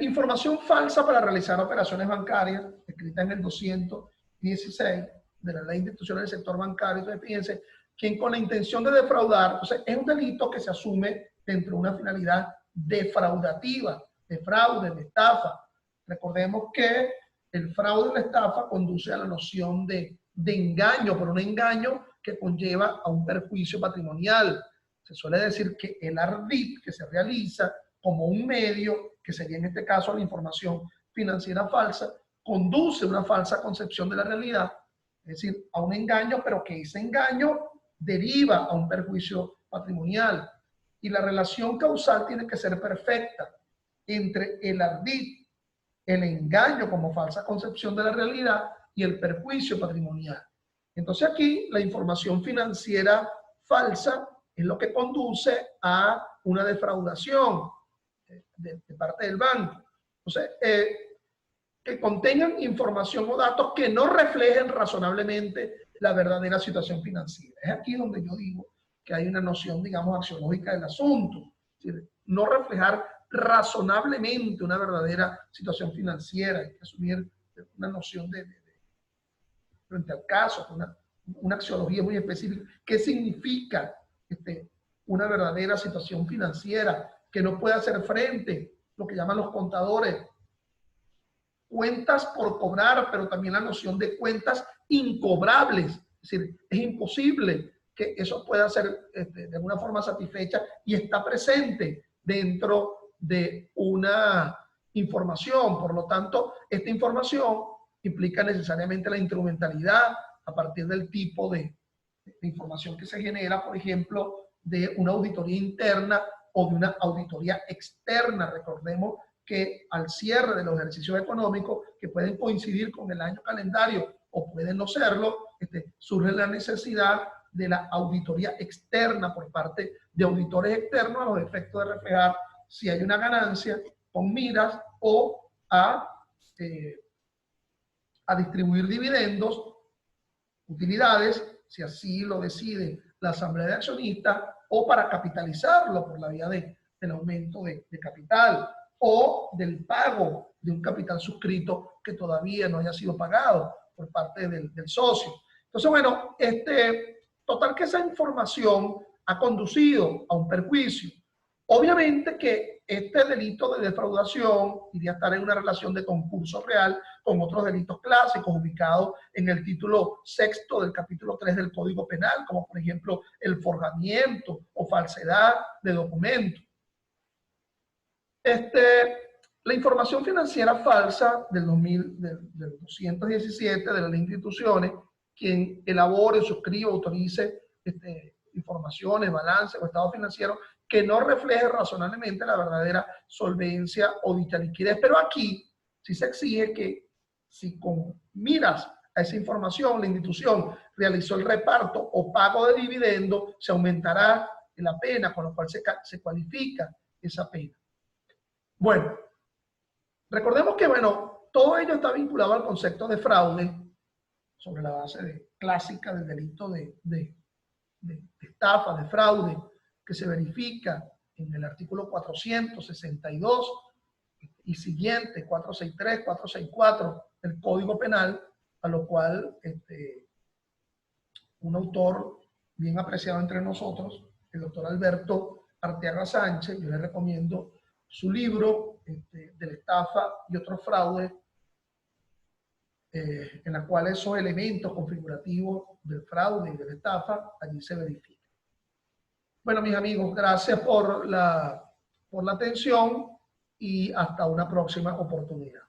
información falsa para realizar operaciones bancarias, escrita en el 216 de la Ley de Instituciones del Sector Bancario. Entonces, fíjense, quien con la intención de defraudar, entonces es un delito que se asume dentro de una finalidad defraudativa, de fraude, de estafa. Recordemos que el fraude o la estafa conduce a la noción de engaño, pero un engaño que conlleva a un perjuicio patrimonial. Se suele decir que el ardid que se realiza como un medio, que sería en este caso la información financiera falsa, conduce a una falsa concepción de la realidad, es decir, a un engaño, pero que ese engaño deriva a un perjuicio patrimonial. Y la relación causal tiene que ser perfecta entre el ardid, el engaño como falsa concepción de la realidad, y el perjuicio patrimonial. Entonces aquí la información financiera falsa es lo que conduce a una defraudación de parte del banco. Entonces, que contengan información o datos que no reflejen razonablemente la verdadera situación financiera. Es aquí donde yo digo que hay una noción, digamos, axiológica del asunto. Es decir, no reflejar razonablemente una verdadera situación financiera. Hay que asumir una noción frente al caso, una axiología muy específica. ¿Qué significa una verdadera situación financiera que no puede hacer frente, lo que llaman los contadores, cuentas por cobrar, pero también la noción de cuentas incobrables? Es decir, es imposible que eso pueda ser de alguna forma satisfecha y está presente dentro de una información. Por lo tanto, esta información implica necesariamente la instrumentalidad a partir del tipo de información que se genera, por ejemplo, de una auditoría interna o de una auditoría externa. Recordemos que al cierre de los ejercicios económicos, que pueden coincidir con el año calendario o pueden no serlo, surge la necesidad de la auditoría externa por parte de auditores externos a los efectos de reflejar si hay una ganancia con miras o a distribuir dividendos, utilidades, si así lo decide la asamblea de accionistas, o para capitalizarlo por la vía del aumento de capital o del pago de un capital suscrito que todavía no haya sido pagado por parte del socio. Entonces, bueno, total que esa información ha conducido a un perjuicio. Obviamente que este delito de defraudación iría a estar en una relación de concurso real con otros delitos clásicos ubicados en el título 6 del capítulo 3 del Código Penal, como por ejemplo el forjamiento o falsedad de documentos. La información financiera falsa del 217 de la Ley de Instituciones, quien elabore, suscriba, autorice informaciones, balance o estado financiero que no refleje razonablemente la verdadera solvencia o dicha liquidez. Pero aquí sí se exige que si con miras a esa información la institución realizó el reparto o pago de dividendo, se aumentará la pena, con lo cual se cualifica esa pena. Bueno, recordemos que, bueno, todo ello está vinculado al concepto de fraude sobre la base clásica del delito de estafa, de fraude, que se verifica en el artículo 462 y siguiente, 463, 464 del Código Penal, a lo cual un autor bien apreciado entre nosotros, el doctor Alberto Arteaga Sánchez. Yo le recomiendo su libro de la estafa y otros fraudes, en la cual esos elementos configurativos del fraude y de la estafa allí se verifican. Bueno, mis amigos, gracias por la atención y hasta una próxima oportunidad.